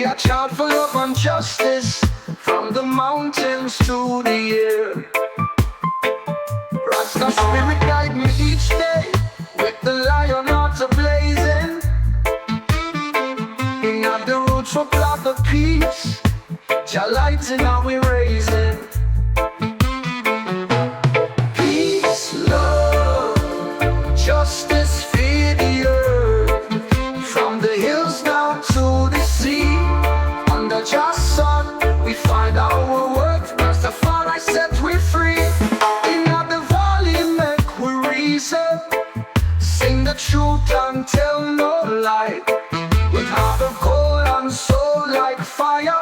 a chant for love and justice, from the mountains to the air. Rasta spirit guide me each day, with the lion heart blazing. In at the roots for plot of peace, Jah light in how we raising. Peace, love, justice, fear the earth, from the hills down to the sea. Under Jah's sun, we find our worth. Rastafari set we free. In the valley make we reason, sing the truth and tell no lie. With heart of gold and soul like fire,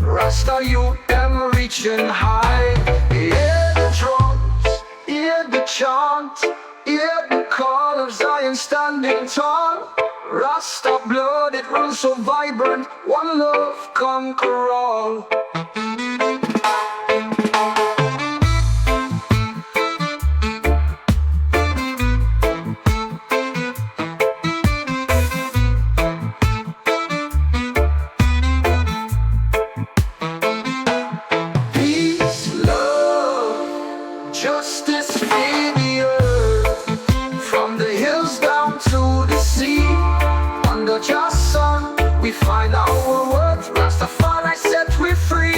Rasta youth them reaching high. Hear the drums, hear the chant, hear the call of Zion standing tall. Rasta blood, it runs so vibrant, one love conquer all. Peace, love, justice, fear the earth, from the hills down to the sea. Under Jah's sun, we find our worth. Rastafari set we free.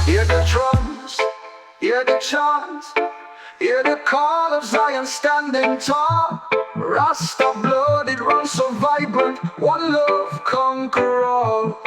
Hear the drums, hear the chant, hear the call of Zion standing tall. Rasta blood, it runs so vibrant, one love conquer all.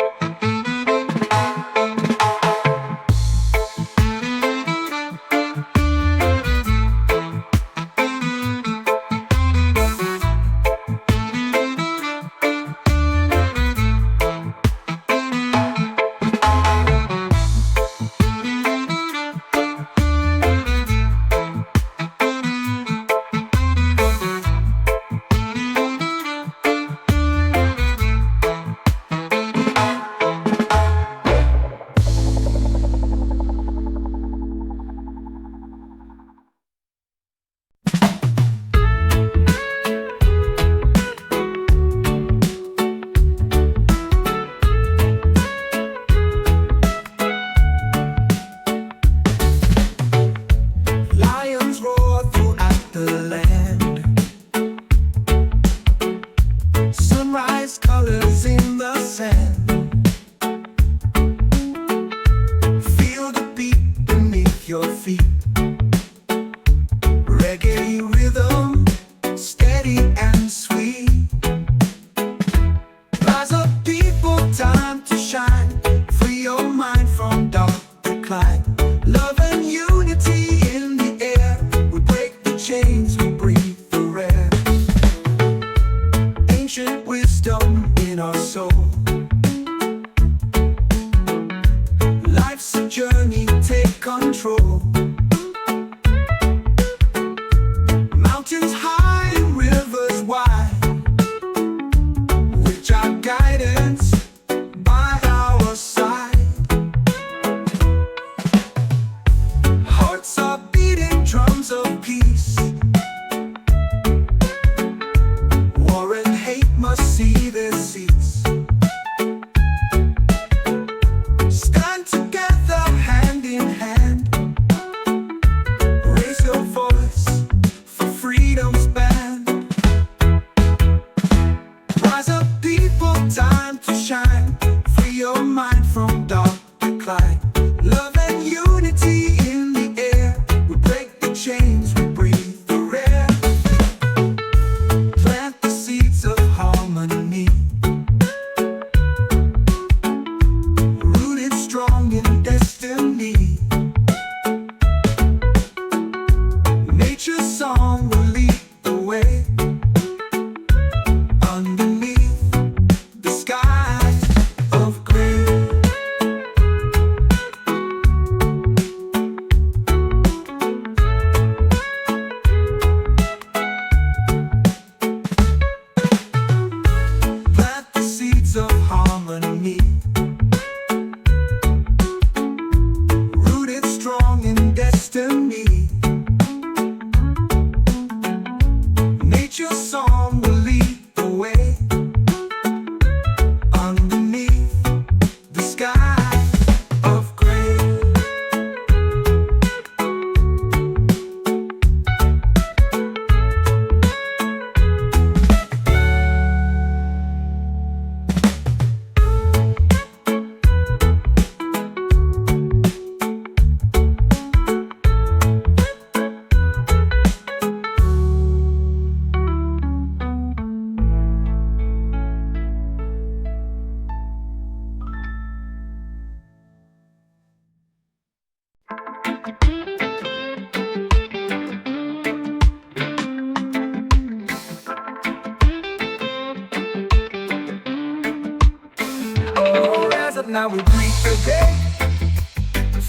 now we breathe the day.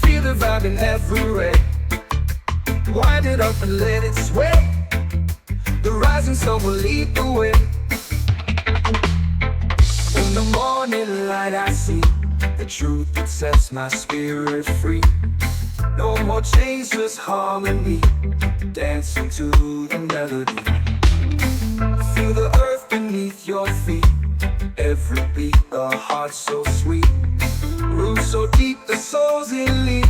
Feel the vibe in every ray. Wind it up and let it sway. The rising sun will lead the way. In the morning light I see the truth that sets my spirit free. No more chains, just harmony, dancing to the melody. Feel the earth beneath your feet. Every beat, a heart so sweet. Roots so deep, the soul's elite.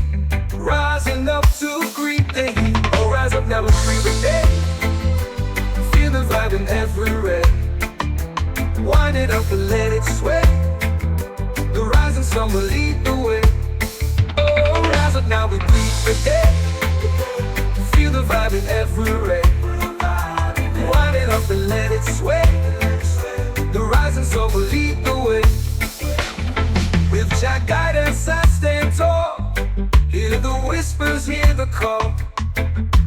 Rising up to greet the heat. Oh, rise up now and free the day. Feel the vibe in every ray. Wind it up and let it sway. The rising sun will lead the way. Oh, rise up now we breathe the day. Feel the vibe in every ray. Wind it up and let it sway. The rising sun will lead the way. With Jah guidance I stand tall. Hear the whispers, hear the call.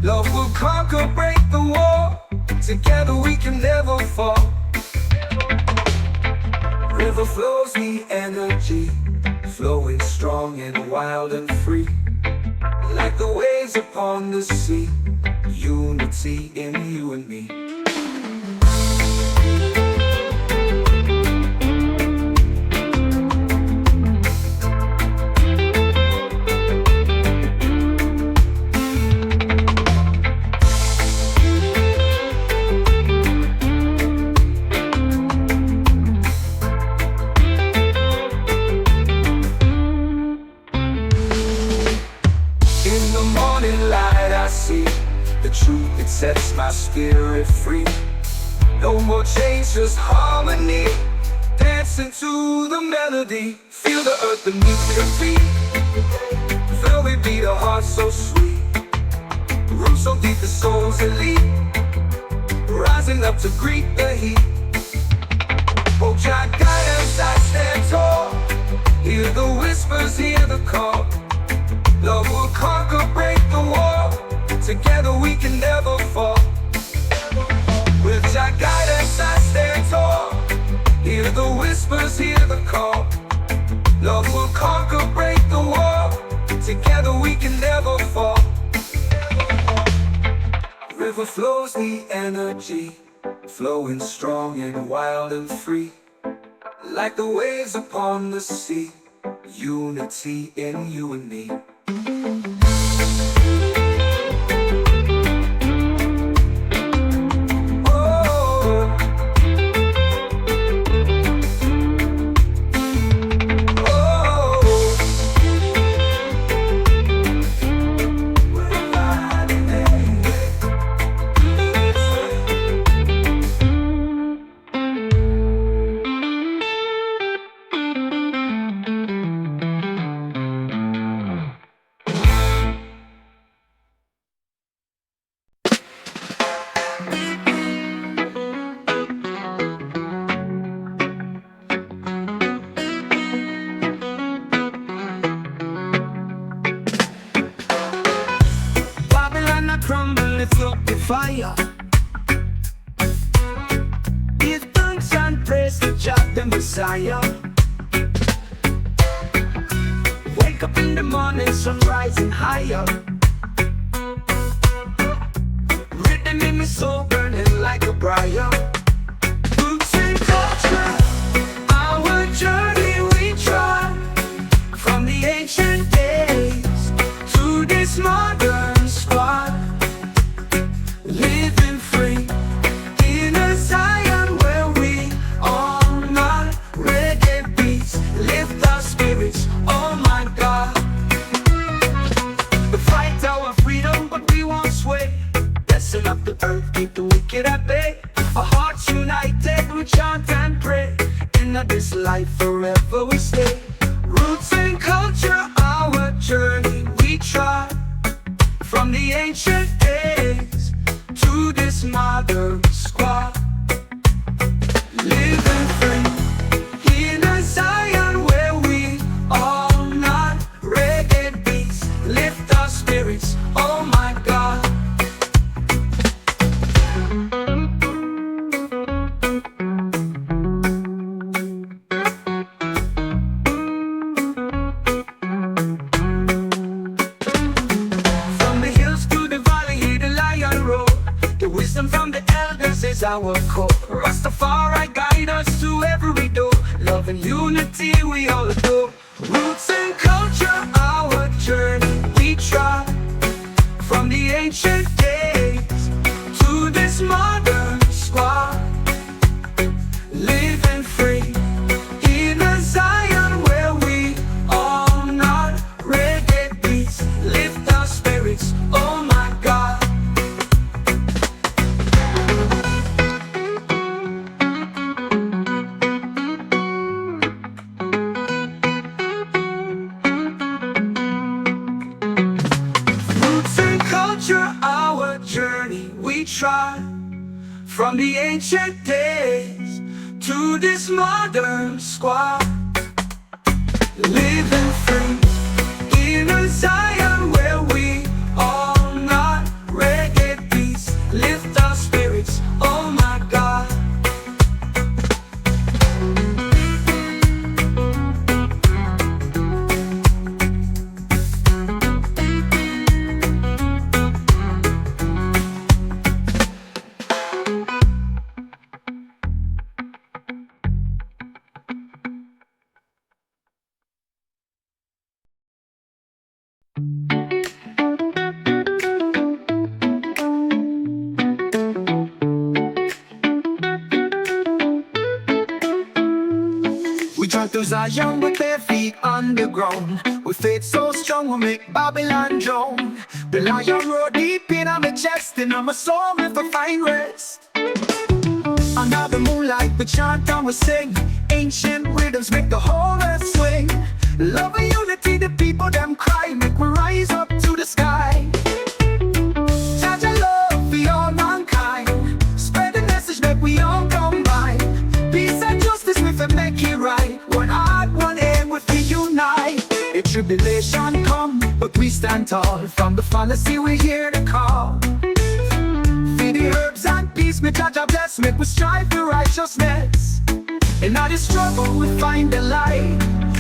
Love will conquer, break the wall. Together we can never fall. River flows the energy, flowing strong and wild and free. Like the waves upon the sea, unity in you and me. It sets my spirit free. No more chains, just harmony, dancing to the melody. Feel the earth beneath your feet. Feel we beat, a heart so sweet. Roots so deep, the soul's elite. Rising up to greet the heat. Oh, Jah guidance, I stand tall. Hear the whispers, hear the call. Love will conquer, break the wall. Together we can never fall. With Jah guidance I stand tall. Hear the whispers, hear the call. Love will conquer, break the wall. Together we can never fall. River flows the energy, flowing strong and wild and free. Like the waves upon the sea, unity in you and me. Fire. Give thanks and praise to Jah the Messiah. Wake up in the morning, sun rising higher. Rhythm in my soul burning like a briar. Roots and culture, our journey we try. From the ancient days to this modern spot. Living free in a Zion where we all not reggae beats lift our spirits, oh my God. We fight our freedom but we won't sway. Blessing up the earth, keep the wicked at bay. Our hearts united, we chant and pray. In this life forever we stay. Roots and culture, our journey we try. From the ancient days to this modern squad. Living free in a Zion where we all not reggae beats lift our spirits, oh my God. is our core. Rastafari guide us to every door. Love and unity we all adore. Roots and culture, our journey we try. From the ancient days to this modern squad. Living free in a Zion where we all nod. Reggae beats lift our spirits, oh my God. Roots and culture, our journey we try. From the ancient days to this modern squad. Living free in a Zion where we all nod. Reggae beats lift our spirits, oh my God. We drive to Zion with bare feet on the ground. With faith so strong we make Babylon drown. The lion roar deep in our chest, and my soul with a fine rest. Under the moonlight we chant and we sing. Ancient rhythms make the whole earth swing. Love and unity, the people them cry. Make we rise up to the sky. Judge and love for all mankind. Spread the message that we all combine. Peace and justice we fi make it right. One heart, one aim we fi unite. If tribulation come, but we stand tall. From the fallacy we hear the call. Feed the herbs and peace, may Jah bless. Make we strive for righteousness. In all this struggle we find the light.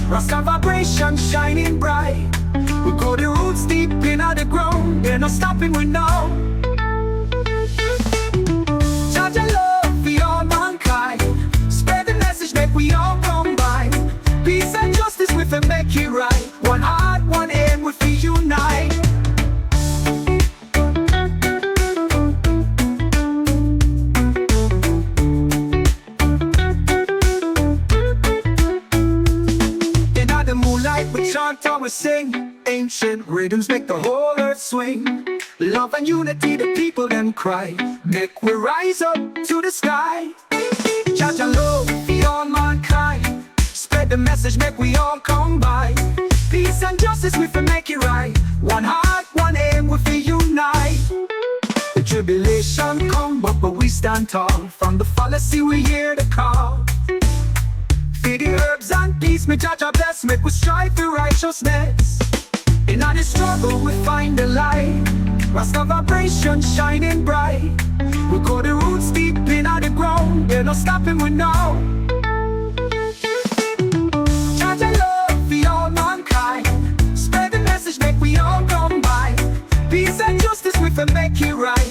Rasta vibration shining bright. We go the roots deep in the ground. There's no stopping we know. Judge and love for all mankind. Spread the message that we all combine. Peace and justice we fi make it right. One heart, one aim we fi unite. We chant and we sing. Ancient rhythms make the whole earth swing. Love and unity, the people them cry. Make we rise up to the sky. Judge and love for all mankind. Spread the message, make we all combine. Peace and justice, we fi make it right. One heart, one aim, we fi unite. The tribulation come, but we stand tall. From the fallacy we hear the call. Feed the herbs and peace, may Jah bless. Make we strive for righteousness. In all this struggle we find the light. Rasta vibration shining bright. We go the roots deep in the ground. There's no stopping we know. Jah love for all mankind. Spread the message, make we all combine. Peace and justice we fi make it right.